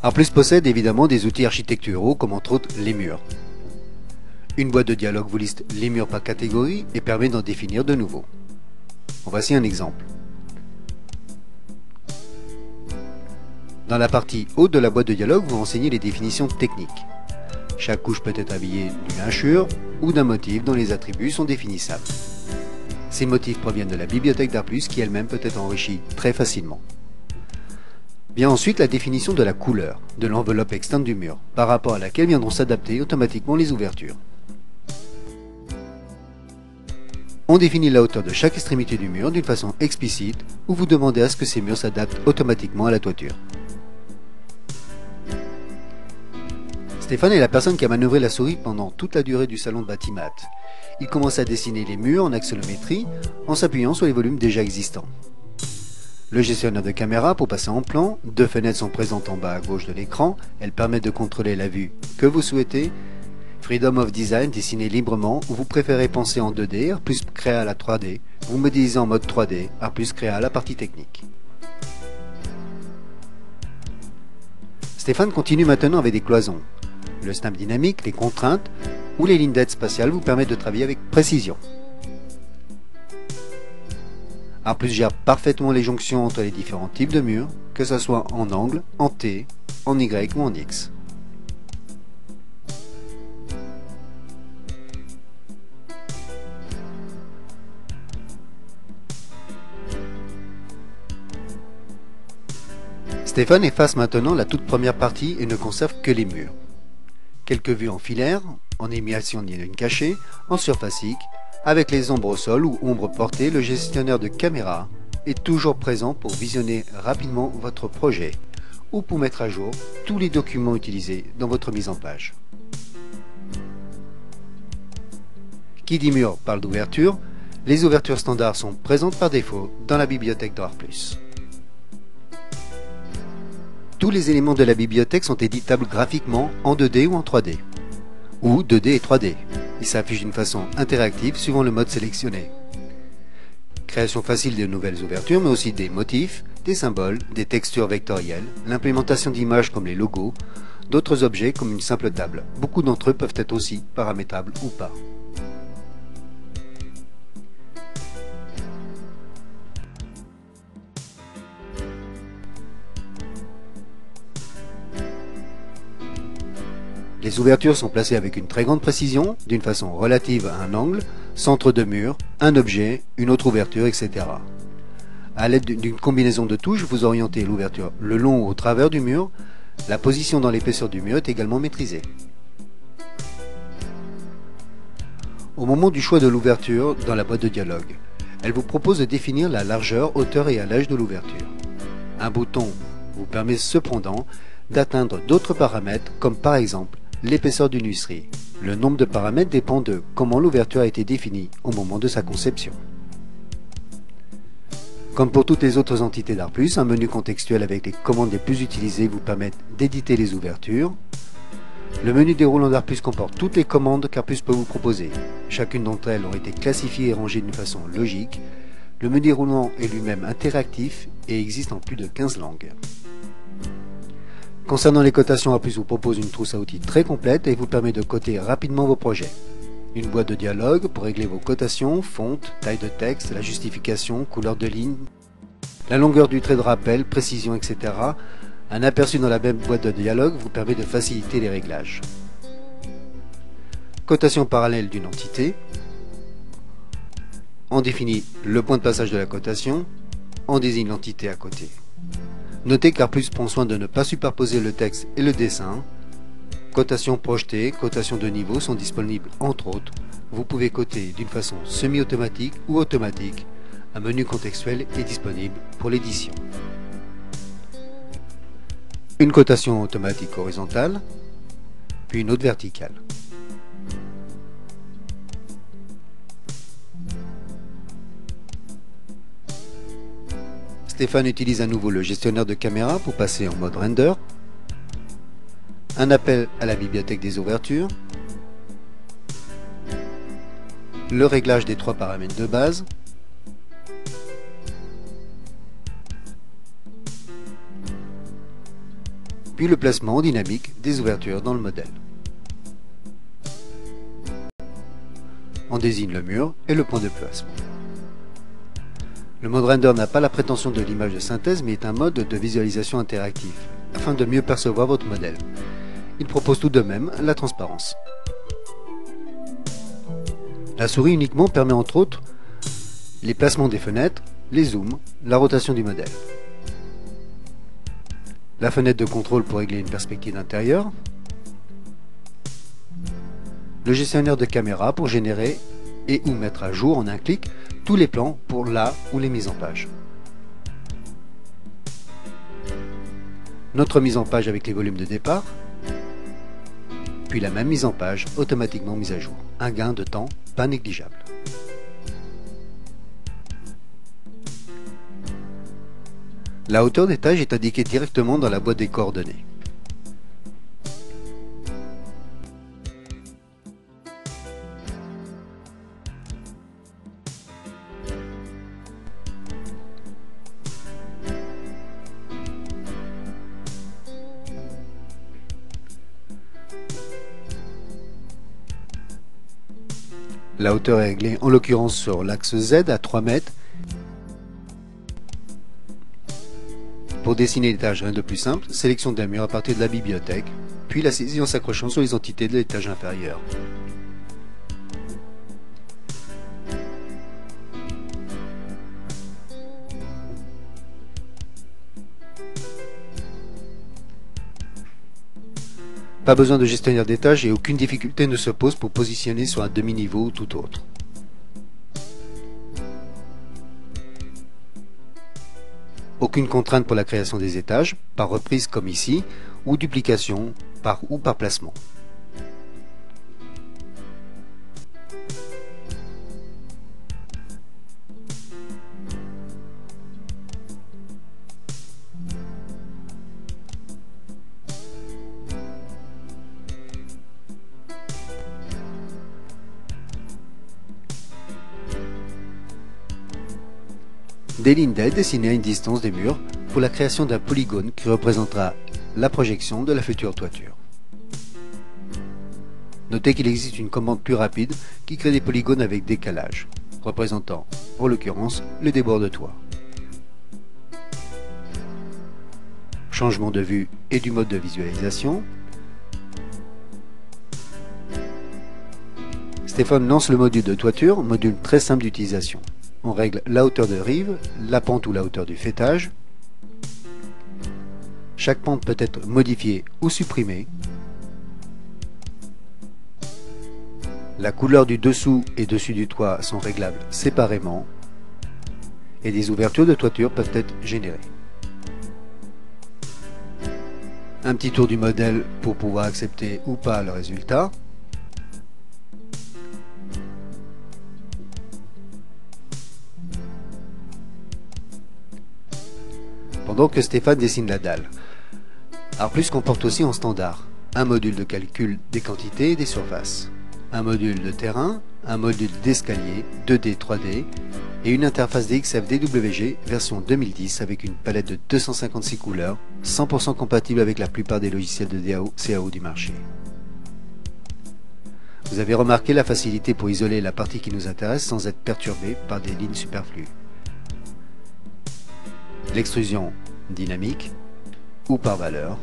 ArtPlus possède évidemment des outils architecturaux comme entre autres les murs. Une boîte de dialogue vous liste les murs par catégorie et permet d'en définir de nouveaux. Voici un exemple. Dans la partie haute de la boîte de dialogue, vous renseignez les définitions techniques. Chaque couche peut être habillée d'une hachure ou d'un motif dont les attributs sont définissables. Ces motifs proviennent de la bibliothèque d'ArtPlus qui elle-même peut être enrichie très facilement. Vient ensuite la définition de la couleur de l'enveloppe externe du mur, par rapport à laquelle viendront s'adapter automatiquement les ouvertures. On définit la hauteur de chaque extrémité du mur d'une façon explicite ou vous demandez à ce que ces murs s'adaptent automatiquement à la toiture. Stéphane est la personne qui a manœuvré la souris pendant toute la durée du salon de Batimat. Il commence à dessiner les murs en axonométrie en s'appuyant sur les volumes déjà existants. Le gestionnaire de caméra pour passer en plan, deux fenêtres sont présentes en bas à gauche de l'écran, elles permettent de contrôler la vue que vous souhaitez. Freedom of Design, dessiner librement, ou vous préférez penser en 2D, ArtPlus créa la 3D, vous modélisez en mode 3D, ArtPlus créa la partie technique. Stéphane continue maintenant avec des cloisons. Le snap dynamique, les contraintes ou les lignes d'aide spatiales vous permettent de travailler avec précision. ArtPlus gère parfaitement les jonctions entre les différents types de murs, que ce soit en angle, en T, en Y ou en X. Stéphane efface maintenant la toute première partie et ne conserve que les murs. Quelques vues en filaire, en émulation de ligne cachée, en surface X, avec les ombres au sol ou ombres portées, le gestionnaire de caméra est toujours présent pour visionner rapidement votre projet ou pour mettre à jour tous les documents utilisés dans votre mise en page. Qui dit mur parle d'ouverture. Les ouvertures standards sont présentes par défaut dans la bibliothèque d'ArtPlus. Tous les éléments de la bibliothèque sont éditables graphiquement en 2D ou en 3D, ou 2D et 3D. Ils s'affichent d'une façon interactive suivant le mode sélectionné. Création facile de nouvelles ouvertures, mais aussi des motifs, des symboles, des textures vectorielles, l'implémentation d'images comme les logos, d'autres objets comme une simple table. Beaucoup d'entre eux peuvent être aussi paramétrables ou pas. Les ouvertures sont placées avec une très grande précision, d'une façon relative à un angle, centre de mur, un objet, une autre ouverture, etc. À l'aide d'une combinaison de touches, vous orientez l'ouverture le long ou au travers du mur. La position dans l'épaisseur du mur est également maîtrisée. Au moment du choix de l'ouverture dans la boîte de dialogue, elle vous propose de définir la largeur, hauteur et allège de l'ouverture. Un bouton vous permet cependant d'atteindre d'autres paramètres comme par exemple l'épaisseur d'une huisserie. Le nombre de paramètres dépend de comment l'ouverture a été définie au moment de sa conception. Comme pour toutes les autres entités d'ArtPlus, un menu contextuel avec les commandes les plus utilisées vous permet d'éditer les ouvertures. Le menu déroulant d'ArtPlus comporte toutes les commandes qu'ArtPlus peut vous proposer. Chacune d'entre elles ont été classifiées et rangées d'une façon logique. Le menu déroulant est lui-même interactif et existe en plus de 15 langues. Concernant les cotations, ArtPlus vous propose une trousse à outils très complète et vous permet de coter rapidement vos projets. Une boîte de dialogue pour régler vos cotations, fonte, taille de texte, la justification, couleur de ligne, la longueur du trait de rappel, précision, etc. Un aperçu dans la même boîte de dialogue vous permet de faciliter les réglages. Cotation parallèle d'une entité. On définit le point de passage de la cotation. On désigne l'entité à côté. Notez qu'ArtPlus prend soin de ne pas superposer le texte et le dessin. Cotation projetée, cotation de niveau sont disponibles entre autres. Vous pouvez coter d'une façon semi-automatique ou automatique. Un menu contextuel est disponible pour l'édition. Une cotation automatique horizontale, puis une autre verticale. Stéphane utilise à nouveau le gestionnaire de caméra pour passer en mode render. Un appel à la bibliothèque des ouvertures. Le réglage des 3 paramètres de base. puis le placement en dynamique des ouvertures dans le modèle. On désigne le mur et le point de placement. Le mode render n'a pas la prétention de l'image de synthèse, mais est un mode de visualisation interactif, afin de mieux percevoir votre modèle. Il propose tout de même la transparence. La souris uniquement permet entre autres les placements des fenêtres, les zooms, la rotation du modèle. La fenêtre de contrôle pour régler une perspective intérieure. Le gestionnaire de caméra pour générer et ou mettre à jour en un clic tous les plans pour la ou les mises en page. Notre mise en page avec les volumes de départ, puis la même mise en page automatiquement mise à jour. Un gain de temps pas négligeable. La hauteur d'étage est indiquée directement dans la boîte des coordonnées. La hauteur est réglée en l'occurrence sur l'axe Z à 3 mètres. Pour dessiner l'étage, rien de plus simple, sélection d'un mur à partir de la bibliothèque, puis la saisie en s'accrochant sur les entités de l'étage inférieur. Pas besoin de gestionnaire d'étage et aucune difficulté ne se pose pour positionner sur un demi-niveau ou tout autre. Aucune contrainte pour la création des étages, par reprise comme ici, ou duplication par placement. Des lignes d'aide dessinées à une distance des murs pour la création d'un polygone qui représentera la projection de la future toiture. Notez qu'il existe une commande plus rapide qui crée des polygones avec décalage, représentant, en l'occurrence, le débord de toit. Changement de vue et du mode de visualisation. Stéphane lance le module de toiture, module très simple d'utilisation. On règle la hauteur de rive, la pente ou la hauteur du faîtage. Chaque pente peut être modifiée ou supprimée. La couleur du dessous et dessus du toit sont réglables séparément. Et des ouvertures de toiture peuvent être générées. Un petit tour du modèle pour pouvoir accepter ou pas le résultat. Pendant que Stéphane dessine la dalle. ARTPLUS comporte aussi en standard un module de calcul des quantités et des surfaces, un module de terrain, un module d'escalier 2D, 3D et une interface DXF DWG version 2010 avec une palette de 256 couleurs, 100% compatible avec la plupart des logiciels de DAO, CAO du marché. Vous avez remarqué la facilité pour isoler la partie qui nous intéresse sans être perturbé par des lignes superflues. L'extrusion dynamique ou par valeur,